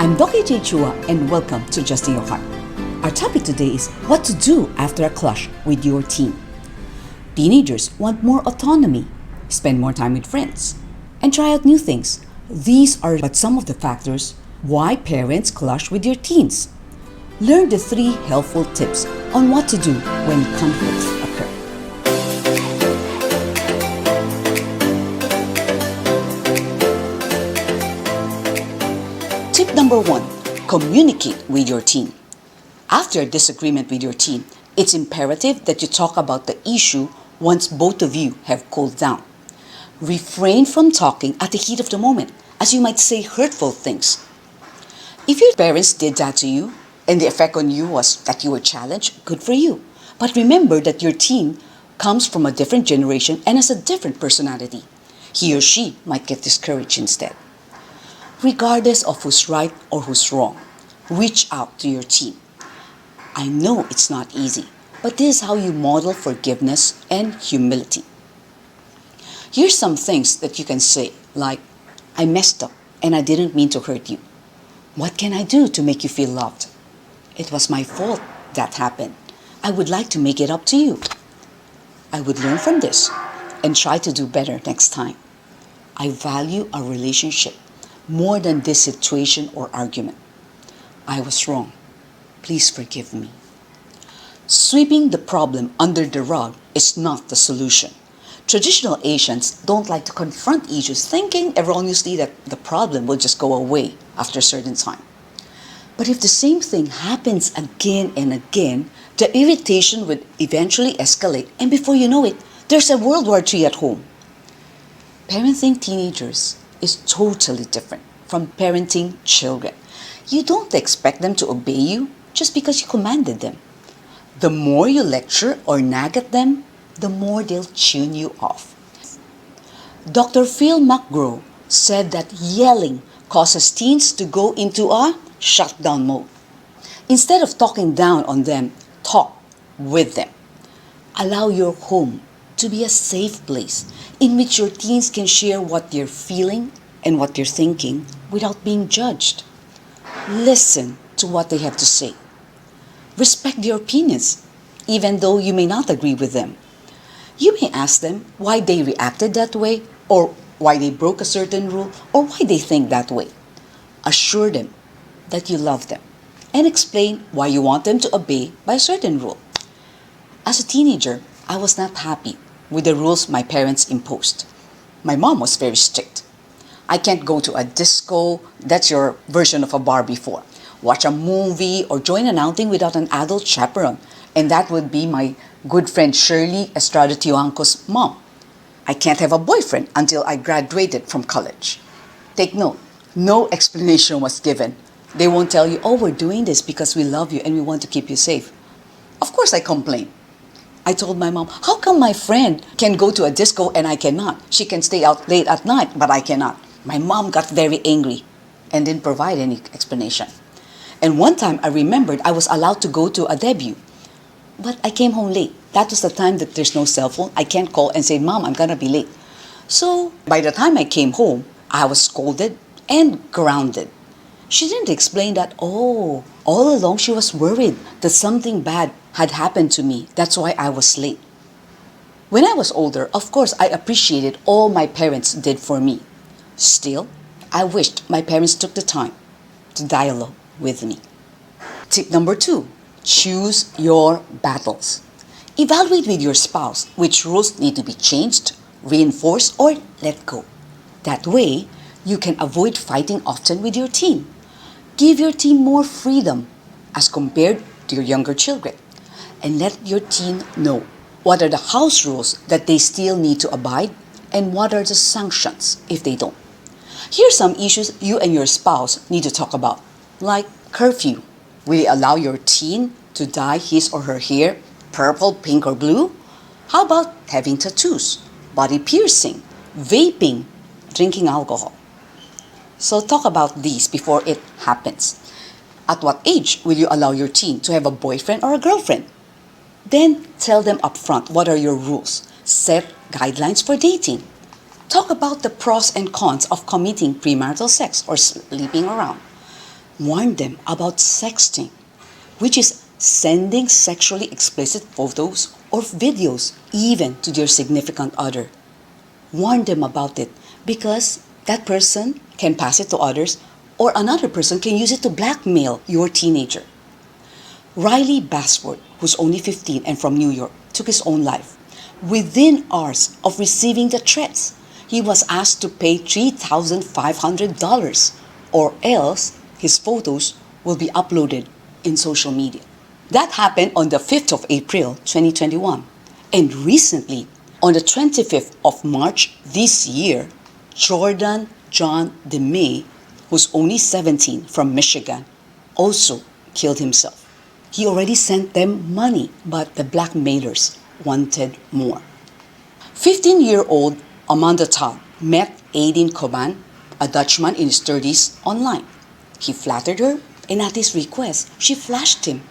I'm Dr. J. Chua and welcome to Adjusting Your Heart. Our topic today is what to do after a clash with your teen. Teenagers want more autonomy, spend more time with friends, and try out new things. These are but some of the factors why parents clash with your teens. Learn the 3 helpful tips on what to do when conflicts occur. Tip number 1, communicate with your teen. After a disagreement with your teen, it's imperative that you talk about the issue once both of you have cooled down. Refrain from talking at the heat of the moment, as you might say hurtful things. If your parents did that to you, and the effect on you was that you were challenged, good for you. But remember that your teen comes from a different generation and has a different personality. He or she might get discouraged instead. Regardless of who's right or who's wrong, reach out to your teen. I know it's not easy, but this is how you model forgiveness and humility. Here's some things that you can say, like, I messed up and I didn't mean to hurt you. What can I do to make you feel loved? It was my fault that happened. I would like to make it up to you. I would learn from this and try to do better next time. I value our relationship more than this situation or argument. I was wrong. Please forgive me. Sweeping the problem under the rug is not the solution. Traditional Asians don't like to confront issues, thinking erroneously that the problem will just go away after a certain time. But if the same thing happens again and again, the irritation would eventually escalate, and before you know it, there's a World War III at home. Parenting teenagers is totally different from parenting children. You don't expect them to obey you just because you commanded them. The more you lecture or nag at them, the more they'll tune you off. Dr. Phil McGraw said that yelling causes teens to go into a shutdown mode. Instead of talking down on them, talk with them. Allow your home to be a safe place in which your teens can share what they're feeling and what they're thinking without being judged. Listen to what they have to say. Respect their opinions, even though you may not agree with them. You may ask them why they reacted that way, or why they broke a certain rule, or why they think that way. Assure them that you love them and explain why you want them to obey by a certain rule. As a teenager, I was not happy with the rules my parents imposed. My mom was very strict. I can't go to a disco, that's your version of a bar before, watch a movie, or join an outing without an adult chaperone. And that would be my good friend Shirley Estrada Tijuanco's mom. I can't have a boyfriend until I graduated from college. Take note, no explanation was given. They won't tell you, oh, we're doing this because we love you and we want to keep you safe. Of course I complained. I told my mom, how come my friend can go to a disco and I cannot? She can stay out late at night, but I cannot. My mom got very angry and didn't provide any explanation. And one time I remembered I was allowed to go to a debut, but I came home late. That was the time that there's no cell phone. I can't call and say, Mom, I'm gonna be late. So by the time I came home, I was scolded and grounded. She didn't explain that, oh, all along she was worried that something bad had happened to me. That's why I was late. When I was older, of course, I appreciated all my parents did for me. Still, I wished my parents took the time to dialogue with me. Tip number 2, choose your battles. Evaluate with your spouse which rules need to be changed, reinforced, or let go. That way, you can avoid fighting often with your teen. Give your teen more freedom as compared to your younger children. And let your teen know what are the house rules that they still need to abide and what are the sanctions if they don't. Here are some issues you and your spouse need to talk about, like curfew. Will you allow your teen to dye his or her hair purple, pink, or blue? How about having tattoos, body piercing, vaping, drinking alcohol? So talk about these before it happens. At what age will you allow your teen to have a boyfriend or a girlfriend? Then tell them upfront what are your rules. Set guidelines for dating. Talk about the pros and cons of committing premarital sex or sleeping around. Warn them about sexting, which is sending sexually explicit photos or videos even to their significant other. Warn them about it because that person can pass it to others or another person can use it to blackmail your teenager. Riley Basford, who's only 15 and from New York, took his own life. Within hours of receiving the threats, he was asked to pay $3,500 or else his photos will be uploaded in social media. That happened on the 5th of April 2021. And recently, on the 25th of March this year, Jordan John DeMay, who's only 17 from Michigan, also killed himself. He already sent them money, but the blackmailers wanted more. 15-year-old Amanda Todd met Aiden Coban, a Dutchman in his 30s, online. He flattered her, and at his request, she flashed him,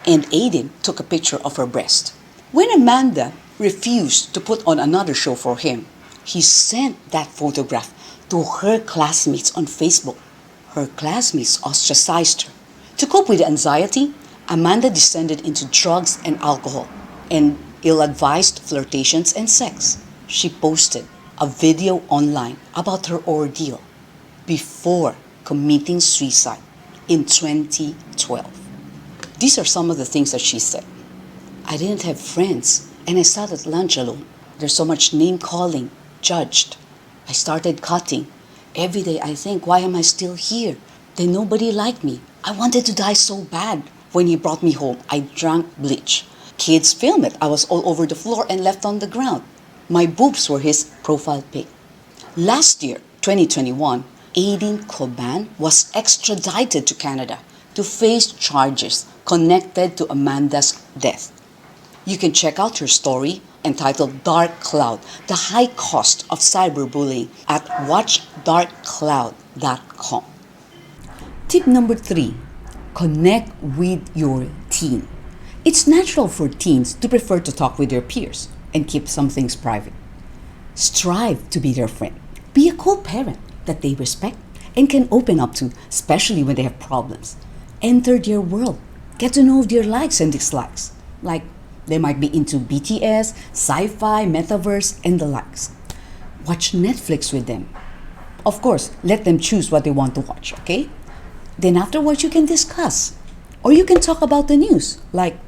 and Aiden took a picture of her breast. When Amanda refused to put on another show for him, he sent that photograph to her classmates on Facebook. Her classmates ostracized her. To cope with the anxiety, Amanda descended into drugs and alcohol and ill-advised flirtations and sex. She posted a video online about her ordeal before committing suicide in 2012. These are some of the things that she said. I didn't have friends and I sat at lunch alone. There's so much name-calling, judged. I started cutting. Every day I think, why am I still here? Then nobody liked me. I wanted to die so bad. When he brought me home, I drank bleach. Kids filmed it. I was all over the floor and left on the ground. My boobs were his profile pic. Last year, 2021, Aiden Coban was extradited to Canada to face charges connected to Amanda's death. You can check out her story entitled Dark Cloud, the high cost of cyberbullying at watchdarkcloud.com. Tip number 3, connect with your teen. It's natural for teens to prefer to talk with their peers and keep some things private. Strive to be their friend. Be a co-parent that they respect and can open up to, especially when they have problems. Enter their world. Get to know their likes and dislikes. Like, they might be into BTS, sci-fi, metaverse, and the likes. Watch Netflix with them. Of course, let them choose what they want to watch, okay? Then afterwards, you can discuss. Or you can talk about the news. Like,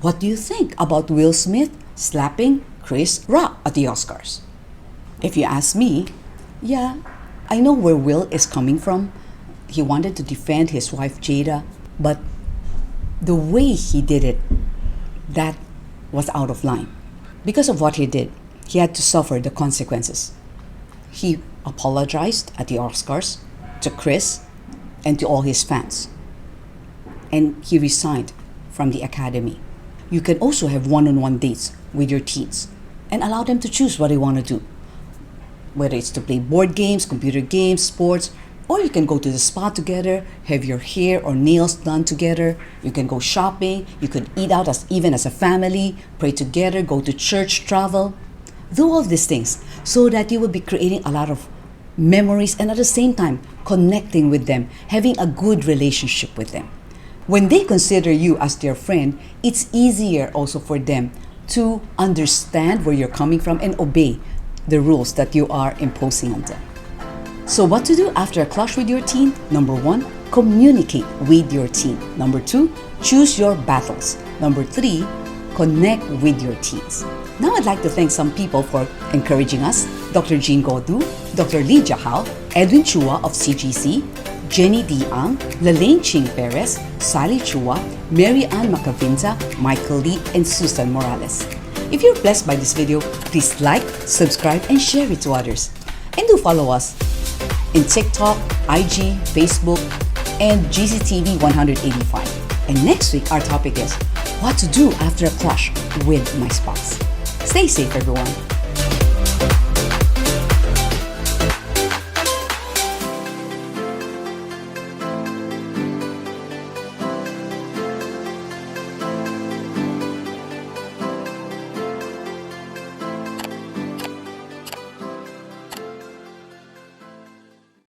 what do you think about Will Smith slapping Chris Rock at the Oscars? If you ask me, yeah, I know where Will is coming from. He wanted to defend his wife Jada, but the way he did it, that was out of line. Because of what he did, he had to suffer the consequences. He apologized at the Oscars to Chris and to all his fans. And he resigned from the academy. You can also have one-on-one dates with your teens and allow them to choose what they want to do. Whether it's to play board games, computer games, sports, or you can go to the spa together, have your hair or nails done together. You can go shopping. You could eat out even as a family, pray together, go to church, travel. Do all of these things so that you will be creating a lot of memories and at the same time connecting with them, having a good relationship with them. When they consider you as their friend, it's easier also for them to understand where you're coming from and obey the rules that you are imposing on them. So what to do after a clash with your teen? Number 1, communicate with your teen. Number 2, choose your battles. Number 3, connect with your teens. Now I'd like to thank some people for encouraging us. Dr. Jean Godu, Dr. Lydia Hao, Edwin Chua of CGC, Jenny Diang, Lalaine Ching Perez, Sally Chua, Mary Ann Macavinta, Michael Lee, and Susan Morales. If you're blessed by this video, please like, subscribe, and share it to others. And do follow us in TikTok, IG, Facebook, and GCTV 185. And next week, our topic is what to do after a clash with my spouse. Stay safe, everyone.